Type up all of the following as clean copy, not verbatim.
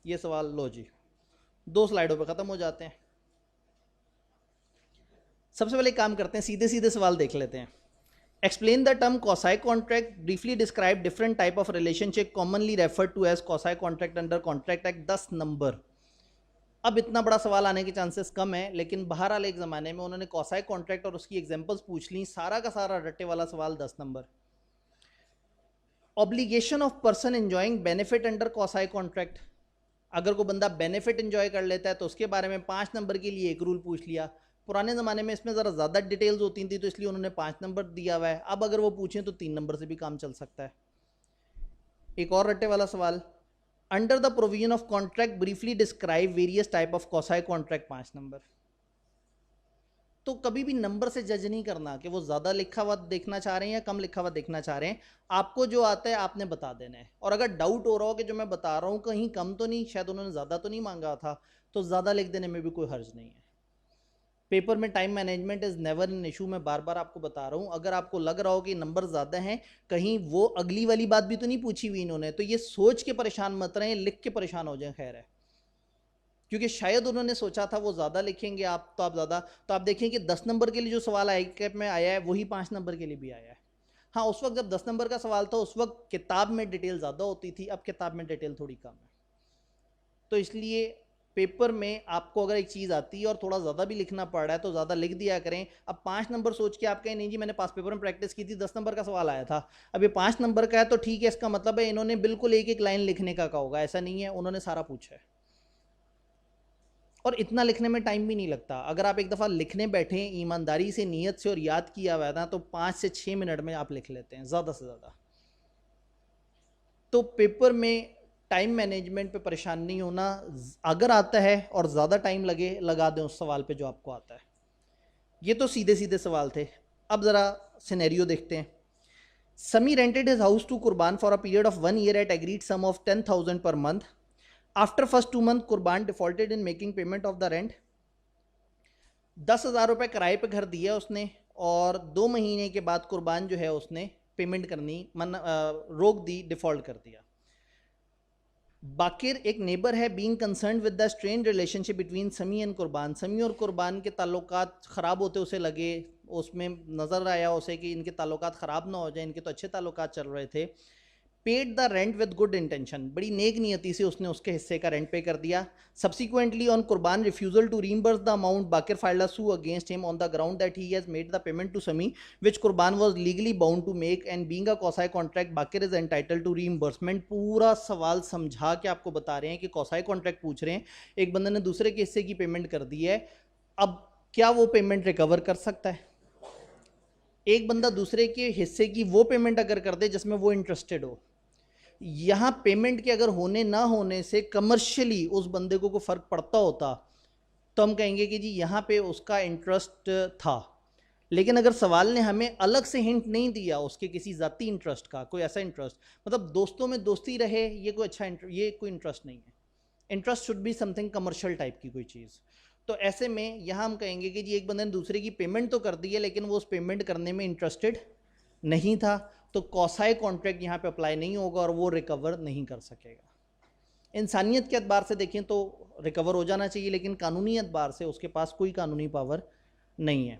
ये सवाल लो जी, 2 स्लाइडों पे ख़त्म हो जाते हैं। सबसे पहले काम करते हैं, सीधे सीधे सवाल देख लेते हैं। Explain the term quasi contract, briefly describe different type of relationship commonly referred to as quasi contract under contract act, 10 number. अब इतना बड़ा सवाल आने के चांसेस कम है, लेकिन बहरहाल एक ज़माने में उन्होंने कॉसाई कॉन्ट्रैक्ट और उसकी एग्जांपल्स पूछ ली, सारा का सारा रट्टे वाला सवाल 10 number. Obligation of person enjoying benefit under quasi contract, अगर कोई बंदा बेनिफिट एंजॉय कर लेता है तो उसके बारे में 5 नंबर के लिए एक रूल पूछ लिया। पुराने ज़माने में इसमें ज़रा ज़्यादा डिटेल्स होती थी तो इसलिए उन्होंने 5 नंबर दिया हुआ है। अब अगर वो पूछें तो 3 नंबर से भी काम चल सकता है। एक और रट्टे वाला सवाल, under the provision of contract briefly describe various type of quasi contract, 5 number. तो कभी भी नंबर से जज नहीं करना कि वो ज़्यादा लिखा हुआ देखना चाह रहे हैं या कम लिखा हुआ देखना चाह रहे हैं। आपको जो आता है आपने बता देना है, और अगर डाउट हो रहा हो कि जो मैं बता रहा हूँ कहीं कम तो नहीं, शायद उन्होंने ज़्यादा तो नहीं मांगा था, तो ज़्यादा लिख देने में भी कोई हर्ज नहीं है। पेपर में time management is never an issue, मैं बार बार आपको बता रहा हूँ। अगर आपको लग रहा हो कि नंबर ज़्यादा हैं, कहीं वो अगली वाली बात भी तो नहीं पूछी हुई इन्होंने, तो ये सोच के परेशान मत रहें, लिख के परेशान हो जाए, खैर है। क्योंकि शायद उन्होंने सोचा था वो ज़्यादा लिखेंगे आप, तो आप ज़्यादा, तो आप देखें कि 10 नंबर के लिए जो सवाल आई कैप में आया है वही 5 नंबर के लिए भी आया है। हाँ, उस वक्त जब 10 नंबर का सवाल था उस वक्त किताब में डिटेल ज़्यादा होती थी, अब किताब में डिटेल थोड़ी कम है। तो इसलिए पेपर में आपको अगर एक चीज़ आती है और थोड़ा ज़्यादा भी लिखना पड़ रहा है तो ज़्यादा लिख दिया करें। अब 5 नंबर सोच के आप कहें नहीं जी मैंने पास पेपर में प्रैक्टिस की थी, 10 नंबर का सवाल आया था, अब ये 5 नंबर का है तो ठीक है, इसका मतलब है इन्होंने बिल्कुल एक एक लाइन लिखने का कहा होगा, ऐसा नहीं है, उन्होंने सारा पूछा है। और इतना लिखने में टाइम भी नहीं लगता। अगर आप एक दफ़ा लिखने बैठे ईमानदारी से, नीयत से और याद किया हुआ था तो 5 से 6 मिनट में आप लिख लेते हैं ज़्यादा से ज़्यादा। तो पेपर में टाइम मैनेजमेंट पे परेशान नहीं होना, अगर आता है और ज़्यादा टाइम लगे लगा दें उस सवाल पे जो आपको आता है। ये तो सीधे सीधे सवाल थे। अब ज़रा सिनेरियो देखते हैं। Sami rented his house to Qurban for a period of 1 year at agreed sum of 10,000 per month. After first 2 month Qurban defaulted in making payment of the rent. 10,000 रुपये किराए पे घर दिया उसने, और 2 महीने के बाद कुर्बान जो है उसने पेमेंट करनी रोक दी, डिफ़ॉल्ट कर दिया। बाकिर एक नेबर है, being concern with the strain relationship between समी एंड कुर्बान, समी और कुर्बान के ताल्लुकात ख़राब होते उसे लगे, उसमें नज़र आया उसे कि इनके ताल्लुकात ख़राब ना हो जाए, इनके तो अच्छे ताल्लुकात चल रहे थे। Paid the rent with good intention, बड़ी नेक नियति से उसने उसके हिस्से का रेंट पे कर दिया। Subsequently on Qurban refusal to reimburse the amount, Baqir filed a sue against him on the ground that he has made the payment to Sami which Qurban was legally bound to make and being a quasi contract Baqir is entitled to reimbursement. पूरा सवाल समझा के आपको बता रहे हैं कि कॉसाई contract पूछ रहे हैं, एक बंदे ने दूसरे के हिस्से की पेमेंट कर दी है, अब क्या वो पेमेंट रिकवर कर सकता है? एक बंदा दूसरे के हिस्से की वो पेमेंट अगर कर दे जिसमें वो इंटरेस्टेड हो, यहाँ पेमेंट के अगर होने ना होने से कमर्शियली उस बंदे को कोई फ़र्क पड़ता होता तो हम कहेंगे कि जी यहाँ पे उसका इंटरेस्ट था। लेकिन अगर सवाल ने हमें अलग से हिंट नहीं दिया उसके किसी ज़ाती इंटरेस्ट का, कोई ऐसा इंटरेस्ट, मतलब दोस्तों में दोस्ती रहे, ये कोई अच्छा ये कोई इंटरेस्ट नहीं है। Interest should be something commercial type की कोई चीज़। तो ऐसे में यहाँ हम कहेंगे कि जी एक बंदे ने दूसरे की पेमेंट तो कर दी है लेकिन वो उस पेमेंट करने में इंटरेस्टेड नहीं था, तो कॉसाई कॉन्ट्रैक्ट यहाँ पे अप्लाई नहीं होगा और वो रिकवर नहीं कर सकेगा। इंसानियत के अतबार से देखें तो रिकवर हो जाना चाहिए, लेकिन कानूनी अतबार से उसके पास कोई कानूनी पावर नहीं है।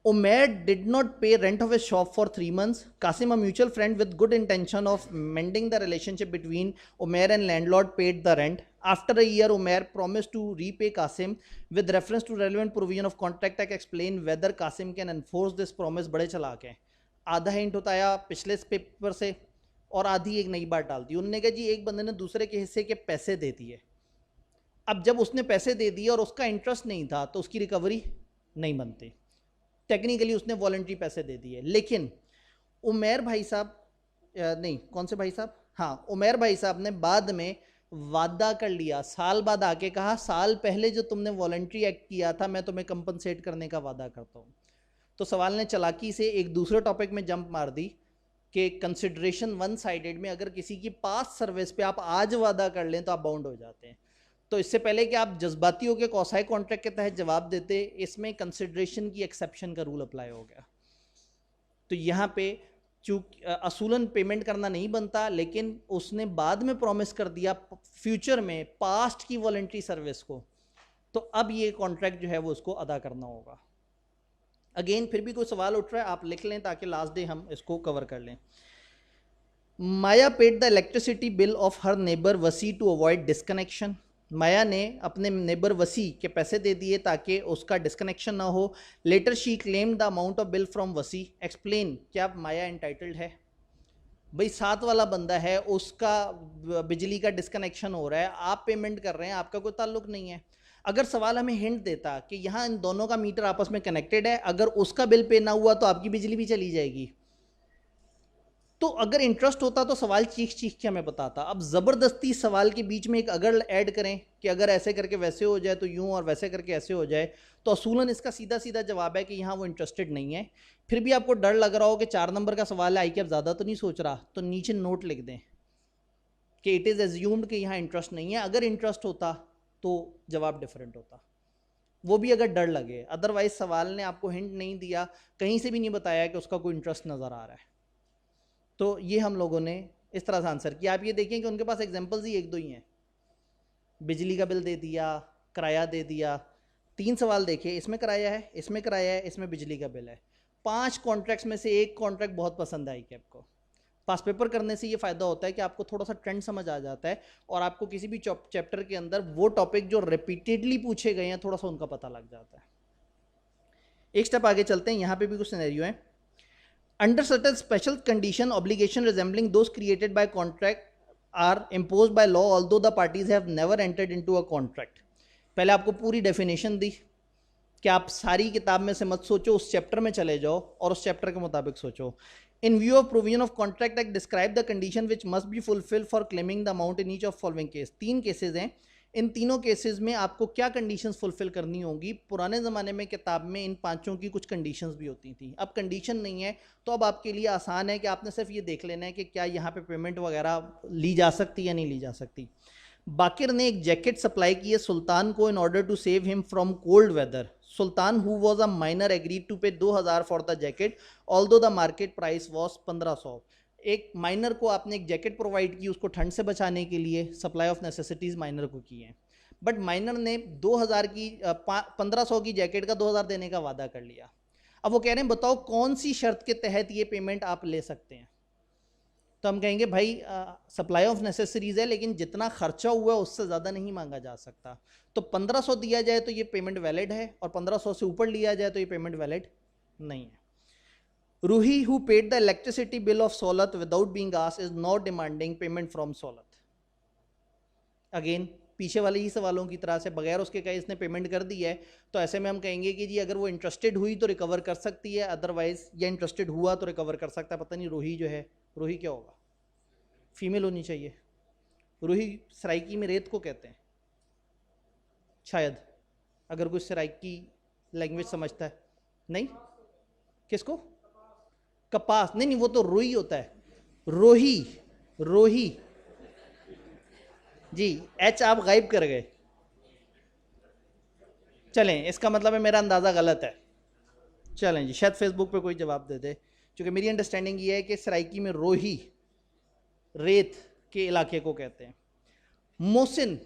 Umair did not pay rent of his shop for 3 months. Qasim, a mutual friend with good intention of mending the relationship between Umair and landlord, paid the rent. After a year, Umair promised to repay Qasim. With reference to relevant provision of contract act, explain whether Qasim can enforce this promise. बड़े चलाक हैं, आधा hint बताया पिछले paper से और आधी एक नई बात डाल दी। उन्होंने कहा जी एक बंदे ने दूसरे के हिस्से के पैसे दे दिए, अब जब उसने पैसे दे दिए और उसका इंटरेस्ट नहीं था तो उसकी रिकवरी नहीं बनती, टेक्निकली उसने वॉलंटरी पैसे दे दिए। लेकिन उमैर भाई साहब, नहीं कौन से भाई साहब, हाँ उमैर भाई साहब ने बाद में वादा कर लिया, साल बाद आके कहा साल पहले जो तुमने वॉलंटरी एक्ट किया था मैं तुम्हें कंपनसेट करने का वादा करता हूँ। तो सवाल ने चालाकी से एक दूसरे टॉपिक में जंप मार दी कि कंसिडरेशन वन साइडेड में अगर किसी की पास्ट सर्विस पे आप आज वादा कर लें तो आप बाउंड हो जाते हैं। तो इससे पहले कि आप जज्बाती होकर कॉसाई कॉन्ट्रैक्ट के तहत जवाब देते, इसमें कंसिडरेशन की एक्सेप्शन का रूल अप्लाई हो गया। तो यहाँ पे चूँकि असूलन पेमेंट करना नहीं बनता, लेकिन उसने बाद में प्रॉमिस कर दिया फ्यूचर में पास्ट की वॉलंटरी सर्विस को, तो अब ये कॉन्ट्रैक्ट जो है वो उसको अदा करना होगा। अगेन फिर भी कोई सवाल उठ रहा है आप लिख लें ताकि लास्ट डे हम इसको कवर कर लें। Maya paid the electricity bill of her neighbour Wasi to avoid disconnection. Maya ने अपने नेबर वसी के पैसे दे दिए ताकि उसका डिस्कनेक्शन ना हो। Later she claim the amount of bill from Wasi. Explain, क्या माया एंटाइटल्ड है? भाई साथ वाला बंदा है, उसका बिजली का डिस्कनेक्शन हो रहा है, आप पेमेंट कर रहे हैं, आपका कोई ताल्लुक नहीं है। अगर सवाल हमें हिंट देता कि यहाँ इन दोनों का मीटर आपस में कनेक्टेड है, अगर उसका बिल पे ना हुआ तो आपकी बिजली भी चली जाएगी, तो अगर इंटरेस्ट होता तो सवाल चीख चीख के हमें बताता। अब ज़बरदस्ती सवाल के बीच में एक अगर ऐड करें कि अगर ऐसे करके वैसे हो जाए तो यूँ और वैसे करके ऐसे हो जाए, तो असूलन इसका सीधा सीधा जवाब है कि यहाँ वो इंटरेस्टेड नहीं है। फिर भी आपको डर लग रहा हो कि 4 नंबर का सवाल है, आई के अब ज़्यादा तो नहीं सोच रहा, तो नीचे नोट लिख दें कि इट इज़ एज्यूम्ड कि यहाँ इंटरेस्ट नहीं है। अगर इंटरेस्ट होता तो जवाब डिफरेंट होता, वो भी अगर डर लगे। अदरवाइज सवाल ने आपको हिंट नहीं दिया, कहीं से भी नहीं बताया कि उसका कोई इंटरेस्ट नज़र आ रहा है। तो ये हम लोगों ने इस तरह से आंसर किया। आप ये देखें कि उनके पास एग्जांपल्स ही 1-2 ही हैं। बिजली का बिल दे दिया, किराया दे दिया। 3 सवाल देखिए, इसमें किराया है, इसमें किराया है, इसमें बिजली का बिल है। 5 कॉन्ट्रैक्ट्स में से एक कॉन्ट्रैक्ट बहुत पसंद आई कैब को। पास पेपर करने से ये फ़ायदा होता है कि आपको थोड़ा सा ट्रेंड समझ आ जाता है और आपको किसी भी चैप्टर के अंदर वो टॉपिक जो रिपीटेडली पूछे गए हैं थोड़ा सा उनका पता लग जाता है। एक स्टेप आगे चलते हैं, यहाँ पे भी कुछ सिनेरियो है। Under certain special condition, obligation resembling those created by contract are imposed by law, although the parties have never entered into a contract. पहले आपको पूरी डेफिनेशन दी कि आप सारी किताब में से मत सोचो, उस चैप्टर में चले जाओ और उस चैप्टर के मुताबिक सोचो। In view of provision of Contract Act, describe the condition which must be fulfilled for claiming the amount in each of following case. 3 cases हैं, इन तीनों केसेस में आपको क्या कंडीशंस फुलफिल करनी होगी। पुराने ज़माने में किताब में इन 5 की कुछ कंडीशंस भी होती थी, अब कंडीशन नहीं है, तो अब आपके लिए आसान है कि आपने सिर्फ ये देख लेना है कि क्या यहाँ पे पेमेंट वगैरह ली जा सकती है या नहीं ली जा सकती। बाकिर ने एक जैकेट सप्लाई की है सुल्तान को in order to save him from cold weather. Sultan who was a minor agreed to pay 2000 for the jacket although the market price was 1500। एक माइनर को आपने एक जैकेट प्रोवाइड की, उसको ठंड से बचाने के लिए, सप्लाई ऑफ नेसेसिटीज़ माइनर को की है, बट माइनर ने 2000 की 1500 की जैकेट का 2000 देने का वादा कर लिया। अब वो कह रहे हैं बताओ कौन सी शर्त के तहत ये पेमेंट आप ले सकते हैं। तो हम कहेंगे भाई सप्लाई ऑफ नेसेसरीज है, लेकिन जितना खर्चा हुआ है उससे ज़्यादा नहीं मांगा जा सकता। तो 1500 दिया जाए तो ये पेमेंट वैलिड है, और 1500 से ऊपर लिया जाए तो ये पेमेंट वैलिड नहीं है। Roohi who paid the electricity bill of Saulat without being asked is not demanding payment from Saulat. Again पीछे वाले ही सवालों की तरह से बगैर उसके कहे इसने पेमेंट कर दी है, तो ऐसे में हम कहेंगे कि जी अगर वो इंटरेस्टेड हुई तो रिकवर कर सकती है, अदरवाइज या इंटरेस्टेड हुआ तो रिकवर कर सकता है। पता नहीं रूही जो है, रूही क्या होगा, फीमेल होनी चाहिए। रूही सराइकी में रेत को कहते हैं शायद, अगर कोई सराइकी लैंग्वेज समझता है। नहीं, किसको? कपास? नहीं नहीं, वो तो रोही होता है, रोही, रोही जी। एच आप गायब कर गए, चलें इसका मतलब है मेरा अंदाज़ा गलत है। चलें जी, शायद फेसबुक पे कोई जवाब दे दे, क्योंकि मेरी अंडरस्टैंडिंग ये है कि सराइकी में रोही रेत के इलाके को कहते हैं। मोहसिन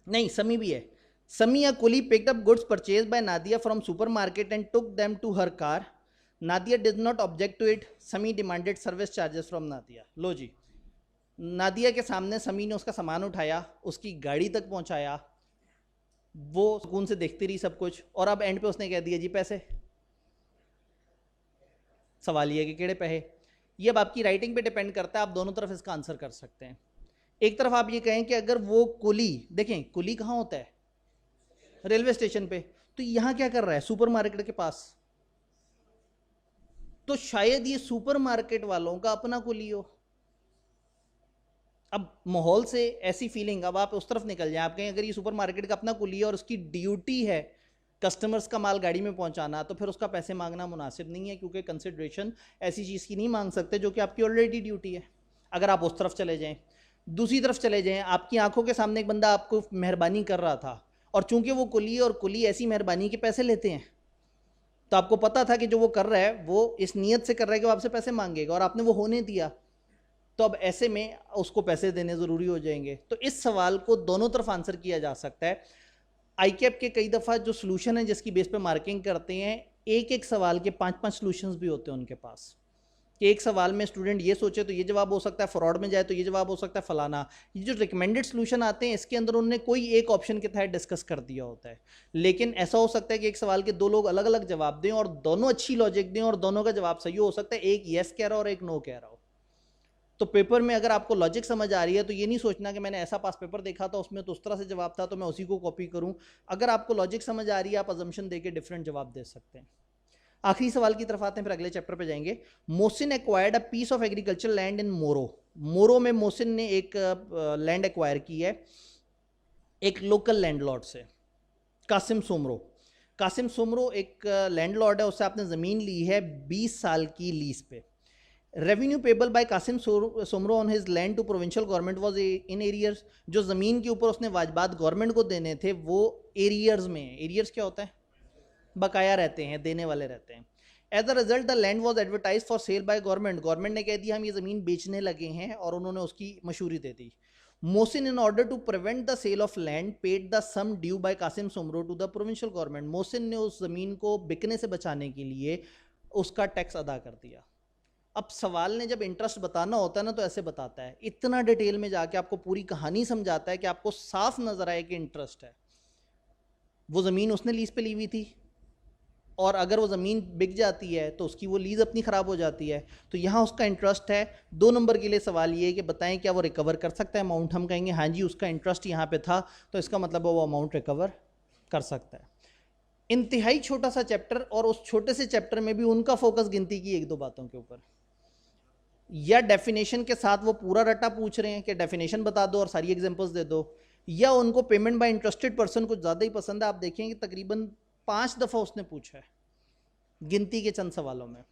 नहीं, समी भी है। समी a colleague picked up goods purchased by Nadia from supermarket and took them to her car. Nadia did not object to it. Sami demanded service charges from Nadia. लो जी, नादिया के सामने समी ने उसका सामान उठाया, उसकी गाड़ी तक पहुंचाया, वो सुकून से देखती रही सब कुछ, और अब एंड पे उसने कह दिया जी पैसे। सवाल ये है कि केड़े पैसे। ये अब आपकी राइटिंग पे डिपेंड करता है, आप दोनों तरफ इसका आंसर कर सकते हैं। एक तरफ आप ये कहें कि अगर वो कुली, देखें कुली कहाँ होता है, रेलवे स्टेशन पे, तो यहाँ क्या कर रहा है, सुपरमार्केट के पास, तो शायद ये सुपरमार्केट वालों का अपना कुली हो। अब माहौल से ऐसी फीलिंग, अब आप उस तरफ निकल जाएं, आप कहें अगर ये सुपरमार्केट का अपना कुली है और उसकी ड्यूटी है कस्टमर्स का माल गाड़ी में पहुंचाना, तो फिर उसका पैसे मांगना मुनासिब नहीं है, क्योंकि कंसिडरेशन ऐसी चीज़ की नहीं मांग सकते जो कि आपकी ऑलरेडी ड्यूटी है। अगर आप उस तरफ चले जाएं, दूसरी तरफ चले जाएं, आपकी आंखों के सामने एक बंदा आपको मेहरबानी कर रहा था, और चूंकि वो कुली और कुली ऐसी मेहरबानी के पैसे लेते हैं, तो आपको पता था कि जो वो कर रहा है वो इस नीयत से कर रहा है कि वो आपसे पैसे मांगेगा, और आपने वो होने दिया, तो अब ऐसे में उसको पैसे देने ज़रूरी हो जाएंगे। तो इस सवाल को दोनों तरफ आंसर किया जा सकता है। आईकैप के कई दफ़ा जो सोल्यूशन है जिसकी बेस पे मार्किंग करते हैं, एक एक सवाल के 5-5 सॉल्यूशंस भी होते हैं उनके पास, कि एक सवाल में स्टूडेंट ये सोचे तो ये जवाब हो सकता है, फ्रॉड में जाए तो ये जवाब हो सकता है, फलाना। ये जो रिकमेंडेड सॉल्यूशन आते हैं इसके अंदर उन्होंने कोई एक ऑप्शन के तहत डिस्कस कर दिया होता है, लेकिन ऐसा हो सकता है कि एक सवाल के दो लोग अलग अलग जवाब दें और दोनों अच्छी लॉजिक दें और दोनों का जवाब सही हो सकता है, एक येस कह रहा हो और एक नो कह रहा हो। तो पेपर में अगर आपको लॉजिक समझ आ रही है तो ये नहीं सोचना कि मैंने ऐसा पास पेपर देखा था उसमें तो उस तरह से जवाब था तो मैं उसी को कॉपी करूं। अगर आपको लॉजिक समझ आ रही है आप अजम्पशन देके डिफरेंट जवाब दे सकते हैं। आखिरी सवाल की तरफ आते हैं, फिर अगले चैप्टर पे जाएंगे। Mohsin acquired a piece of agriculture land in Moro. Moro में मोहसिन ने एक लैंड एक्वायर की है एक लोकल लैंडलॉर्ड से, कासिम सोमरो। कासिम सोमरो एक लैंडलॉर्ड है, उससे आपने ज़मीन ली है 20 साल की लीज पे। Revenue payable by Qasim Soomro on his land to provincial government was in arrears. जो ज़मीन के ऊपर उसने वाजबात गवर्नमेंट को देने थे वो एरियर्स में है। एरियर्स क्या होता है? बकाया रहते हैं, देने वाले रहते हैं। As a result the land was advertise for sale by government. Government ने कह दिया हम ये ज़मीन बेचने लगे हैं और उन्होंने उसकी मशहूरी दे दी। Mohsin in order to prevent the sale of land paid the sum due by Qasim Soomro to the provincial government. Mohsin ने उस ज़मीन को बिकने से बचाने के लिए उसका टैक्स अदा कर दिया। अब सवाल ने जब इंटरेस्ट बताना होता है ना तो ऐसे बताता है, इतना डिटेल में जाके आपको पूरी कहानी समझाता है कि आपको साफ नजर आए कि इंटरेस्ट है। वो ज़मीन उसने लीज पे ली हुई थी और अगर वो ज़मीन बिक जाती है तो उसकी वो लीज अपनी ख़राब हो जाती है, तो यहाँ उसका इंटरेस्ट है। 2 नंबर के लिए सवाल ये है कि बताएं क्या वो रिकवर कर सकता है अमाउंट। हम कहेंगे हाँ जी उसका इंटरेस्ट यहाँ पे था, तो इसका मतलब वो अमाउंट रिकवर कर सकता है। इंतहाई छोटा सा चैप्टर और उस छोटे से चैप्टर में भी उनका फोकस गिनती की 1-2 बातों के ऊपर, या डेफिनेशन के साथ वो पूरा रट्टा पूछ रहे हैं कि डेफिनेशन बता दो और सारी एग्जांपल्स दे दो, या उनको पेमेंट बाय इंटरेस्टेड पर्सन कुछ ज़्यादा ही पसंद है। आप देखेंगे तकरीबन 5 दफ़ा उसने पूछा है गिनती के चंद सवालों में।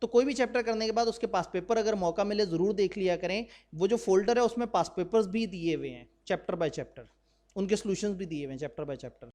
तो कोई भी चैप्टर करने के बाद उसके पास पेपर अगर मौका मिले ज़रूर देख लिया करें। वो जो फोल्डर है उसमें पास पेपर्स भी दिए हुए हैं चैप्टर बाय चैप्टर, उनके सॉल्यूशंस भी दिए हुए हैं चैप्टर बाय चैप्टर।